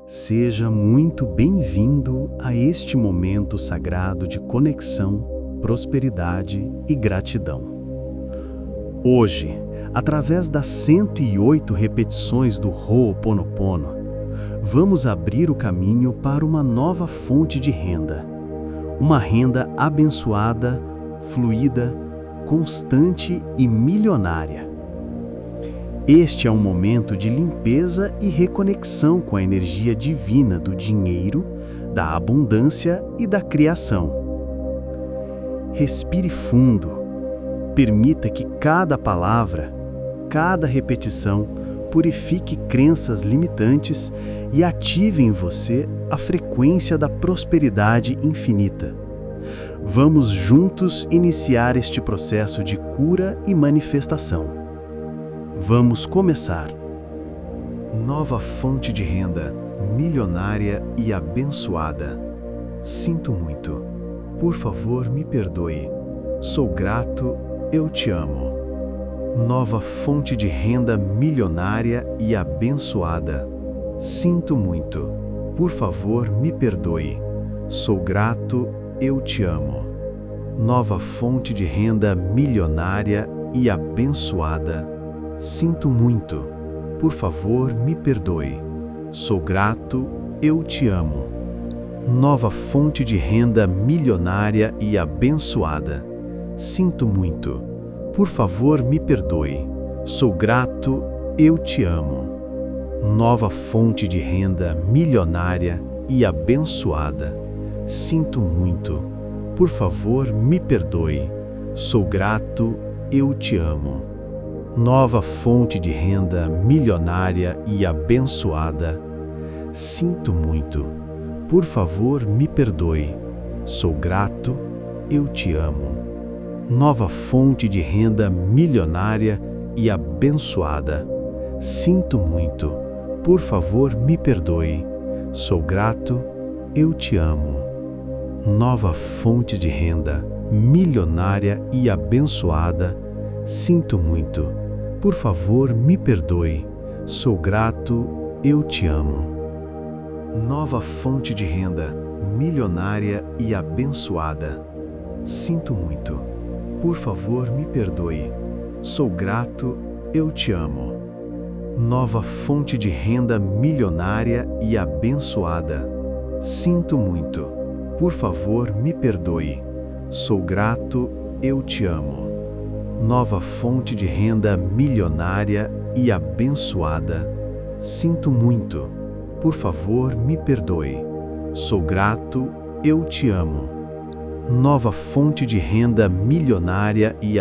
Seja muito bem-vindo a este momento sagrado de conexão, prosperidade e gratidão. Hoje, através das 108 repetições do Ho'oponopono, vamos abrir o caminho para uma nova fonte de renda. Uma renda abençoada, fluida, constante e milionária. Este é um momento de limpeza e reconexão com a energia divina do dinheiro, da abundância e da criação. Respire fundo. Permita que cada palavra, cada repetição, purifique crenças limitantes e ative em você a frequência da prosperidade infinita. Vamos juntos iniciar este processo de cura e manifestação. Vamos começar. Nova fonte de renda, milionária e abençoada. Sinto muito. Por favor, me perdoe. Sou grato, eu te amo. Nova fonte de renda milionária e abençoada. Sinto muito. Por favor, me perdoe. Sou grato, eu te amo. Nova fonte de renda milionária e abençoada. Sinto muito. Por favor, me perdoe. Sou grato, eu te amo. Nova fonte de renda milionária e abençoada. Sinto muito. Por favor, me perdoe. Sou grato, eu te amo. Nova fonte de renda milionária e abençoada. Sinto muito. Por favor, me perdoe. Sou grato, eu te amo. Nova fonte de renda milionária e abençoada. Sinto muito. Por favor, me perdoe. Sou grato, eu te amo. Nova fonte de renda milionária e abençoada. Sinto muito. Por favor, me perdoe. Sou grato, eu te amo. Nova fonte de renda milionária e abençoada. Sinto muito. Por favor, me perdoe. Sou grato, eu te amo. Nova fonte de renda milionária e abençoada. Sinto muito. Por favor, me perdoe. Sou grato, eu te amo. Nova fonte de renda milionária e abençoada. Sinto muito. Por favor, me perdoe. Sou grato, eu te amo. Nova fonte de renda milionária e abençoada. Sinto muito. Por favor, me perdoe. Sou grato, eu te amo. Nova fonte de renda milionária e abençoada. Sinto muito. Por favor, me perdoe. Sou grato, eu te amo. Nova fonte de renda milionária e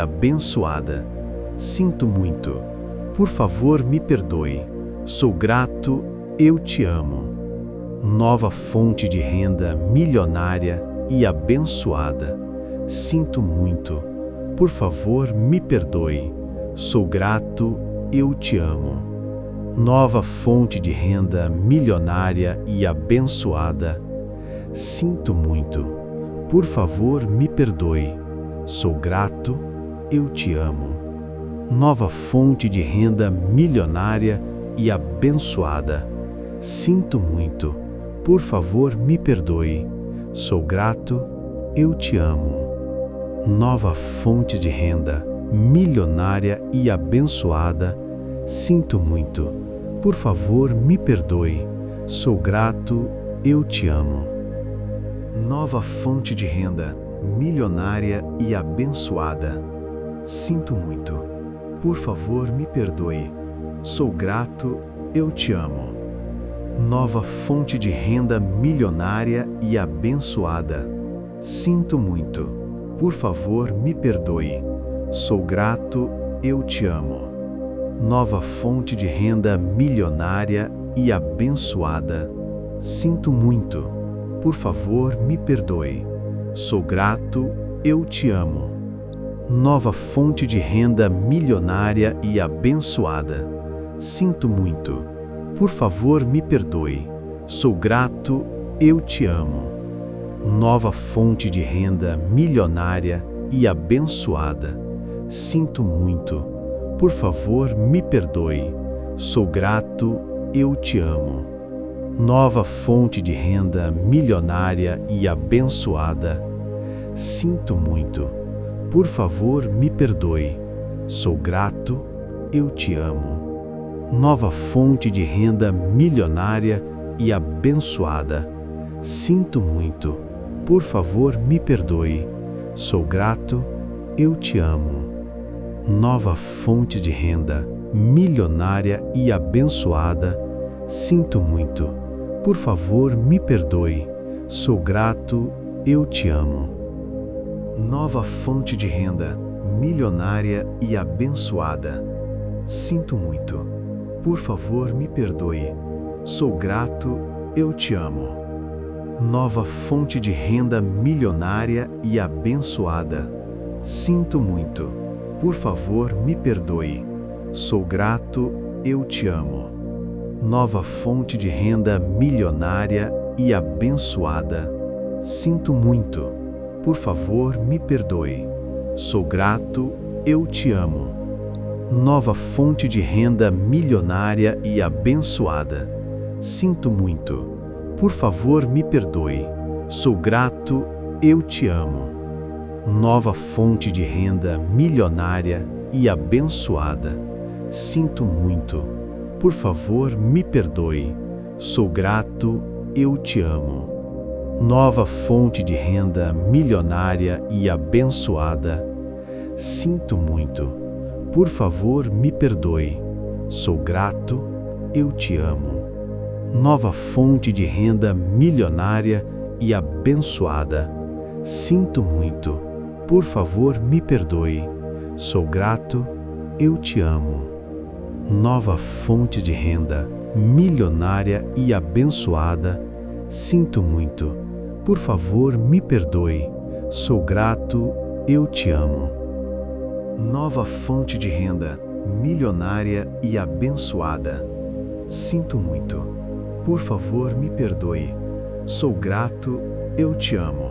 abençoada. Sinto muito. Por favor, me perdoe. Sou grato, eu te amo. Nova fonte de renda milionária e abençoada. Sinto muito. Por favor, me perdoe. Sou grato, eu te amo. Nova fonte de renda milionária e abençoada. Sinto muito. Por favor, me perdoe. Sou grato, eu te amo. Nova fonte de renda milionária e abençoada. Sinto muito. Por favor, me perdoe. Sou grato, eu te amo. Nova fonte de renda milionária e abençoada. Sinto muito. Por favor, me perdoe. Sou grato, eu te amo. Nova fonte de renda milionária e abençoada. Sinto muito. Por favor, me perdoe. Sou grato, eu te amo. Nova fonte de renda milionária e abençoada. Sinto muito. Por favor, me perdoe. Sou grato, eu te amo. Nova fonte de renda milionária e abençoada. Sinto muito. Por favor, me perdoe. Sou grato, eu te amo. Nova fonte de renda milionária e abençoada. Sinto muito. Por favor, me perdoe. Sou grato, eu te amo. Nova fonte de renda milionária e abençoada. Sinto muito. Por favor, me perdoe. Sou grato. Eu te amo. Nova fonte de renda milionária e abençoada. Sinto muito. Por favor, me perdoe. Sou grato. Eu te amo. Nova fonte de renda milionária e abençoada. Sinto muito. Por favor, me perdoe. Sou grato. Eu te amo. Nova fonte de renda milionária e abençoada. Sinto muito. Por favor, me perdoe. Sou grato. Eu te amo. Nova fonte de renda milionária e abençoada. Sinto muito. Por favor, me perdoe. Sou grato. Eu te amo. Nova fonte de renda milionária e abençoada. Sinto muito. Por favor, me perdoe. Sou grato. Eu te amo. Nova fonte de renda milionária e abençoada. Sinto muito. Por favor, me perdoe. Sou grato. Eu te amo. Nova fonte de renda milionária e abençoada. Sinto muito. Por favor, me perdoe. Sou grato. Eu te amo. Nova fonte de renda milionária e abençoada. Sinto muito. Por favor, me perdoe. Sou grato. Eu te amo. Nova fonte de renda milionária e abençoada. Sinto muito. Por favor, me perdoe. Sou grato. Eu te amo. Nova fonte de renda milionária e abençoada. Sinto muito. Por favor, me perdoe. Sou grato. Eu te amo. Nova fonte de renda milionária e abençoada. Sinto muito. Por favor, me perdoe. Sou grato. Eu te amo.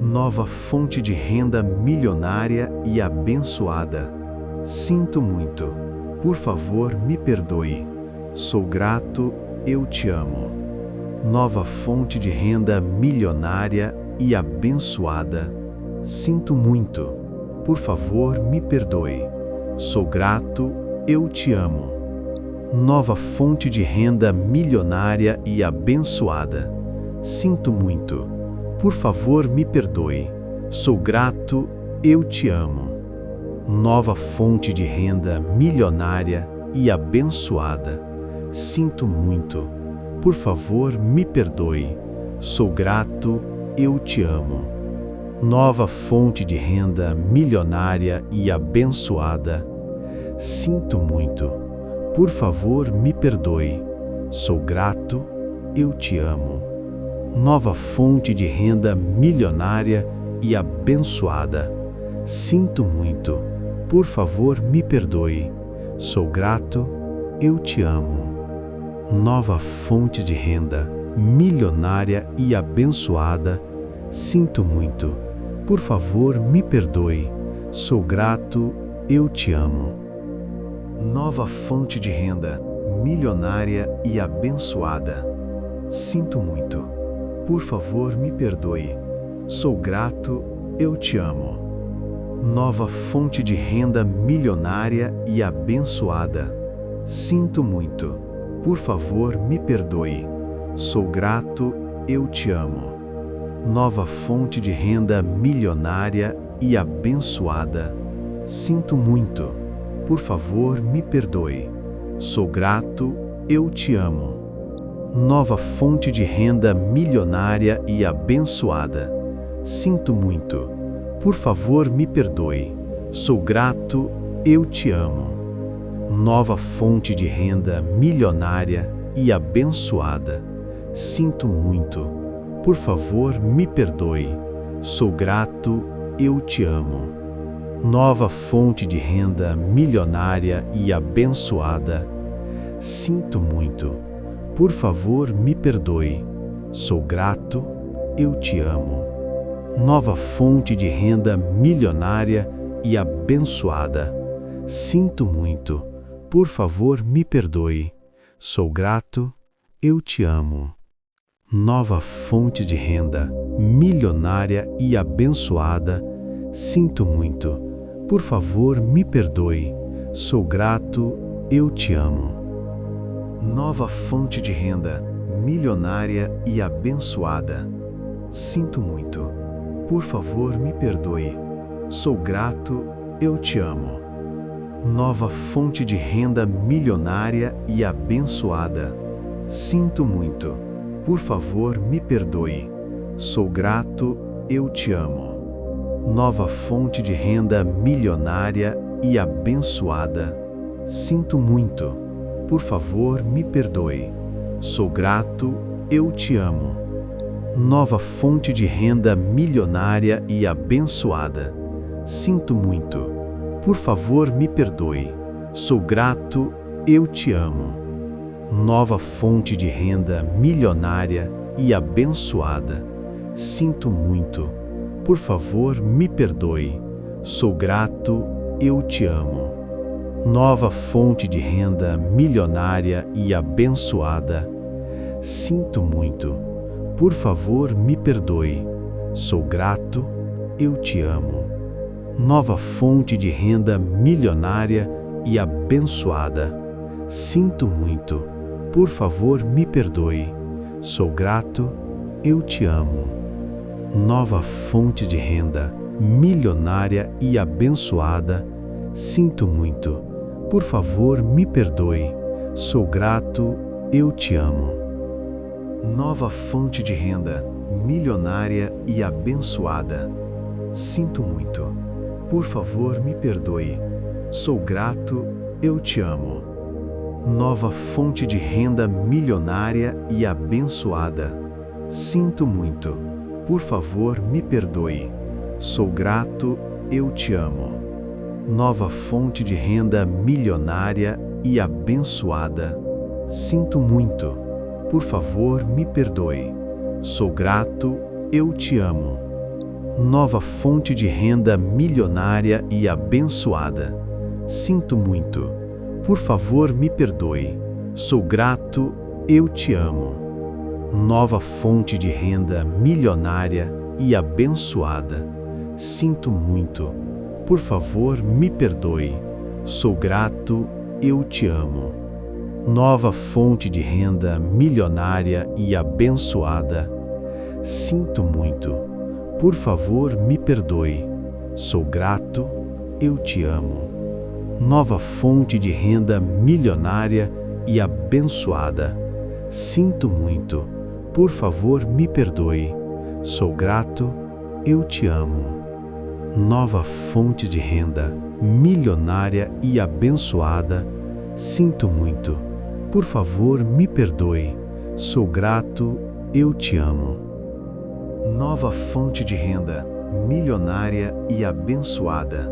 Nova fonte de renda milionária e abençoada. Sinto muito. Por favor, me perdoe. Sou grato. Eu te amo. Nova fonte de renda milionária e abençoada. Sinto muito. Por favor, me perdoe. Sou grato. Eu te amo. Nova fonte de renda milionária e abençoada. Sinto muito. Por favor, me perdoe. Sou grato. Eu te amo. Nova fonte de renda milionária e abençoada. Sinto muito. Por favor, me perdoe. Sou grato. Eu te amo. Nova fonte de renda milionária e abençoada. Sinto muito. Por favor, me perdoe. Sou grato. Eu te amo. Nova fonte de renda milionária e abençoada. Sinto muito. Por favor, me perdoe. Sou grato. Eu te amo. Nova fonte de renda milionária e abençoada. Sinto muito. Por favor, me perdoe. Sou grato. Eu te amo. Nova fonte de renda milionária e abençoada. Sinto muito. Por favor, me perdoe. Sou grato. Eu te amo. Nova fonte de renda milionária e abençoada. Sinto muito. Por favor, me perdoe. Sou grato. Eu te amo. Nova fonte de renda milionária e abençoada. Sinto muito. Por favor, me perdoe. Sou grato. Eu te amo. Nova fonte de renda milionária e abençoada. Sinto muito. Por favor, me perdoe. Sou grato. Eu te amo. Nova fonte de renda milionária e abençoada. Sinto muito. Por favor, me perdoe. Sou grato. Eu te amo. Nova fonte de renda milionária e abençoada. Sinto muito. Por favor, me perdoe. Sou grato. Eu te amo. Nova fonte de renda milionária e abençoada. Sinto muito. Por favor, me perdoe. Sou grato. eu te amo. Nova fonte de renda, milionária e abençoada, sinto muito. Por favor, me perdoe. Sou grato, eu te amo. Nova fonte de renda, milionária e abençoada. Sinto muito. Por favor, me perdoe. Sou grato, eu te amo. Nova fonte de renda milionária e abençoada. Sinto muito. Por favor, me perdoe. Sou grato, eu te amo. Nova fonte de renda milionária e abençoada. Sinto muito. Por favor, me perdoe. Sou grato, eu te amo. Nova fonte de renda milionária e abençoada. Sinto muito. Por favor, me perdoe. Sou grato, eu te amo. Nova fonte de renda milionária e abençoada. Sinto muito. Por favor, me perdoe. Sou grato, eu te amo. Nova fonte de renda milionária e abençoada. Sinto muito. Por favor, me perdoe. Sou grato, eu te amo. Nova fonte de renda milionária e abençoada. Sinto muito. Por favor, me perdoe. Sou grato, eu te amo. Nova fonte de renda milionária e abençoada. Sinto muito. Por favor, me perdoe. Sou grato, eu te amo. Nova fonte de renda milionária e abençoada. Sinto muito. Por favor, me perdoe. Sou grato, eu te amo. Nova fonte de renda milionária e abençoada. Sinto muito. Por favor, me perdoe. Sou grato, eu te amo. Nova fonte de renda milionária e abençoada. Sinto muito. Por favor, me perdoe. Sou grato, eu te amo. Nova fonte de renda milionária e abençoada. Sinto muito. Por favor, me perdoe. Sou grato, eu te amo. Nova fonte de renda milionária e abençoada. Sinto muito. Por favor, me perdoe. Sou grato, eu te amo. Nova fonte de renda milionária e abençoada. Sinto muito. Por favor, me perdoe. Sou grato, eu te amo. Nova fonte de renda milionária e abençoada. Sinto muito. Por favor, me perdoe. Sou grato, eu te amo. Nova fonte de renda milionária e abençoada. Sinto muito. Por favor, me perdoe. Sou grato, eu te amo. Nova fonte de renda milionária e abençoada.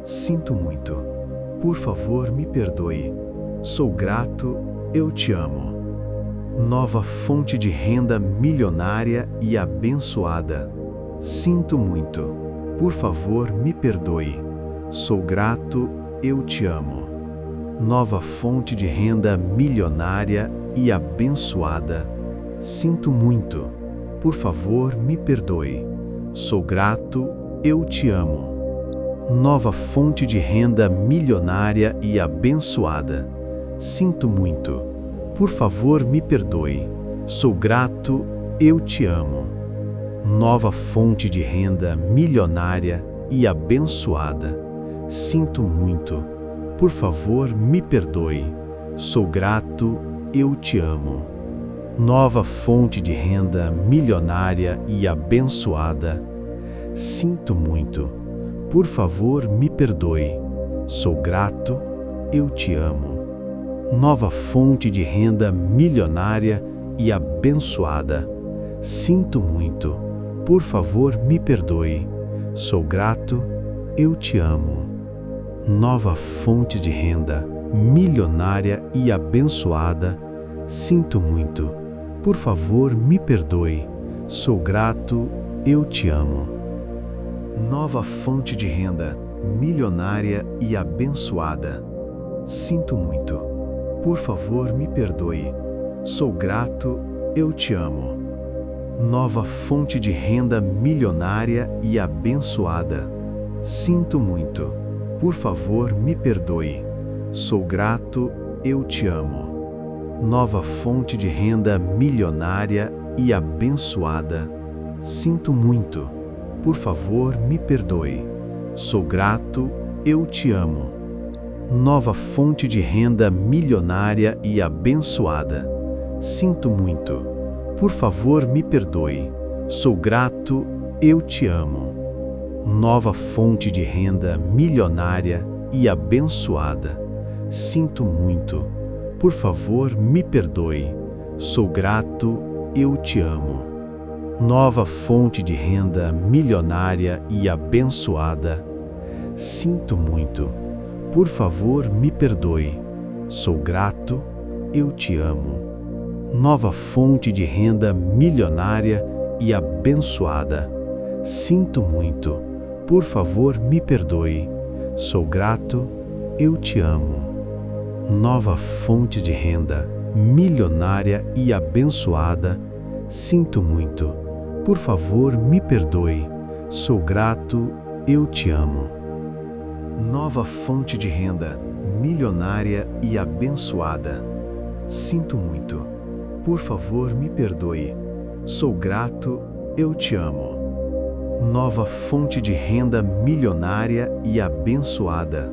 Sinto muito. Por favor, me perdoe. Sou grato, eu te amo. Nova fonte de renda milionária e abençoada. Sinto muito. Por favor, me perdoe. Sou grato, eu te amo. Nova fonte de renda milionária e abençoada. Sinto muito. Por favor, me perdoe. Sou grato, eu te amo. Nova fonte de renda milionária e abençoada. Sinto muito. Por favor, me perdoe. Sou grato, eu te amo. Nova fonte de renda milionária e abençoada. Sinto muito. Por favor, me perdoe. Sou grato, eu te amo. Nova fonte de renda milionária e abençoada. Sinto muito. Por favor, me perdoe. Sou grato, eu te amo. Nova fonte de renda milionária e abençoada. Sinto muito. Por favor, me perdoe. Sou grato, eu te amo. Nova fonte de renda milionária e abençoada. Sinto muito. Por favor, me perdoe. Sou grato, eu te amo. Nova fonte de renda milionária e abençoada. Sinto muito. Por favor, me perdoe. Sou grato, eu te amo. Nova fonte de renda milionária e abençoada. Sinto muito. Por favor, me perdoe. Sou grato, eu te amo. Nova fonte de renda milionária e abençoada. Sinto muito. Por favor, me perdoe. Sou grato, eu te amo. Nova fonte de renda milionária e abençoada. Sinto muito. Por favor, me perdoe. Sou grato, eu te amo. Nova fonte de renda milionária e abençoada. Sinto muito. Por favor, me perdoe. Sou grato, eu te amo. Nova fonte de renda milionária e abençoada. Sinto muito. Por favor, me perdoe. Sou grato, eu te amo. Nova fonte de renda milionária e abençoada. Sinto muito. Por favor, me perdoe. Sou grato, eu te amo. Nova fonte de renda milionária e abençoada. Sinto muito. Por favor, me perdoe. Sou grato, eu te amo. Nova fonte de renda milionária e abençoada. Sinto muito. Por favor, me perdoe. Sou grato, eu te amo. Nova fonte de renda milionária e abençoada.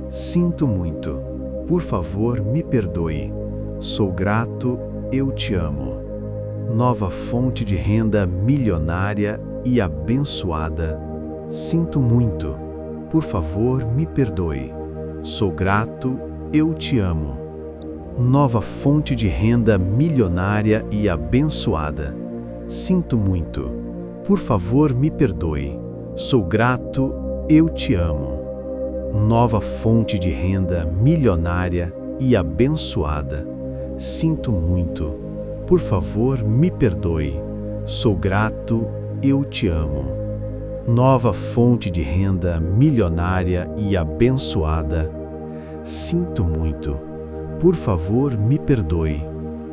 Sinto muito. Por favor, me perdoe. Sou grato, eu te amo. Nova fonte de renda milionária e abençoada. Sinto muito. Por favor, me perdoe. Sou grato, eu te amo. Nova fonte de renda milionária e abençoada. Sinto muito. Por favor, me perdoe. Sou grato, eu te amo. Nova fonte de renda milionária e abençoada. Sinto muito. Por favor, me perdoe. Sou grato, eu te amo. Nova fonte de renda milionária e abençoada. Sinto muito. Por favor, me perdoe.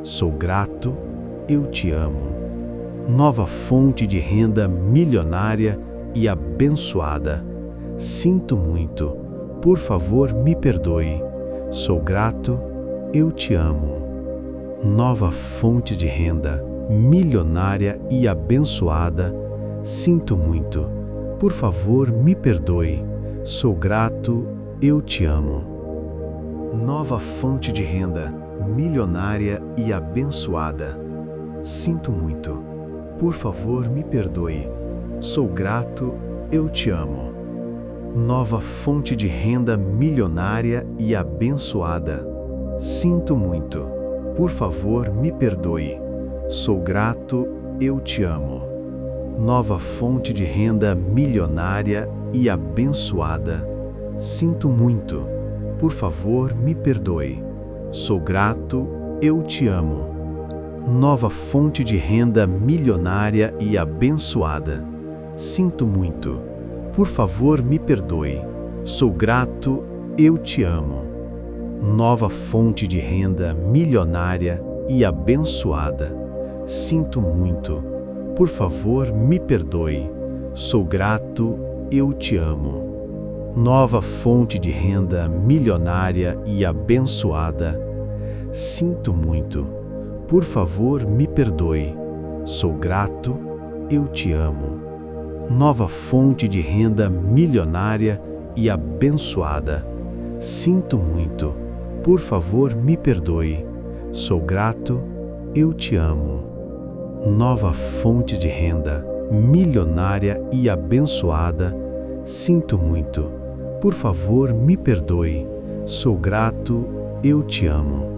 Sou grato, eu te amo. Nova fonte de renda milionária e abençoada. Sinto muito. Por favor, me perdoe. Sou grato, eu te amo. Nova fonte de renda milionária e abençoada. Sinto muito. Por favor, me perdoe. Sou grato, eu te amo. Nova fonte de renda milionária e abençoada. Sinto muito. Por favor, me perdoe. Sou grato, eu te amo. Nova fonte de renda milionária e abençoada. Sinto muito. Por favor, me perdoe. Sou grato, eu te amo. Nova fonte de renda milionária e abençoada. Sinto muito. Por favor, me perdoe. Sou grato, eu te amo. Nova fonte de renda milionária e abençoada. Sinto muito. Por favor, me perdoe. Sou grato, eu te amo. Nova fonte de renda milionária e abençoada. Sinto muito. Por favor, me perdoe. Sou grato, eu te amo. Nova fonte de renda milionária e abençoada. Sinto muito. Por favor, me perdoe. Sou grato, eu te amo. Nova fonte de renda milionária e abençoada. Sinto muito. Por favor, me perdoe. Sou grato, eu te amo. Nova fonte de renda milionária e abençoada. Sinto muito. Por favor, me perdoe. Sou grato, eu te amo.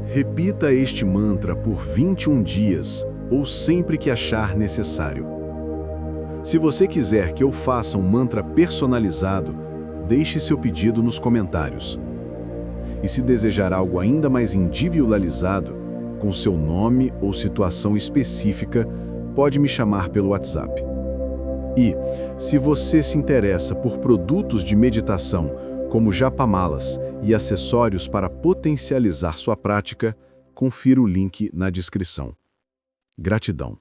Repita este mantra por 21 dias ou sempre que achar necessário. Se você quiser que eu faça um mantra personalizado, deixe seu pedido nos comentários. E se desejar algo ainda mais individualizado, com seu nome ou situação específica, pode me chamar pelo WhatsApp. E, se você se interessa por produtos de meditação, como japamalas e acessórios para potencializar sua prática, confira o link na descrição. Gratidão.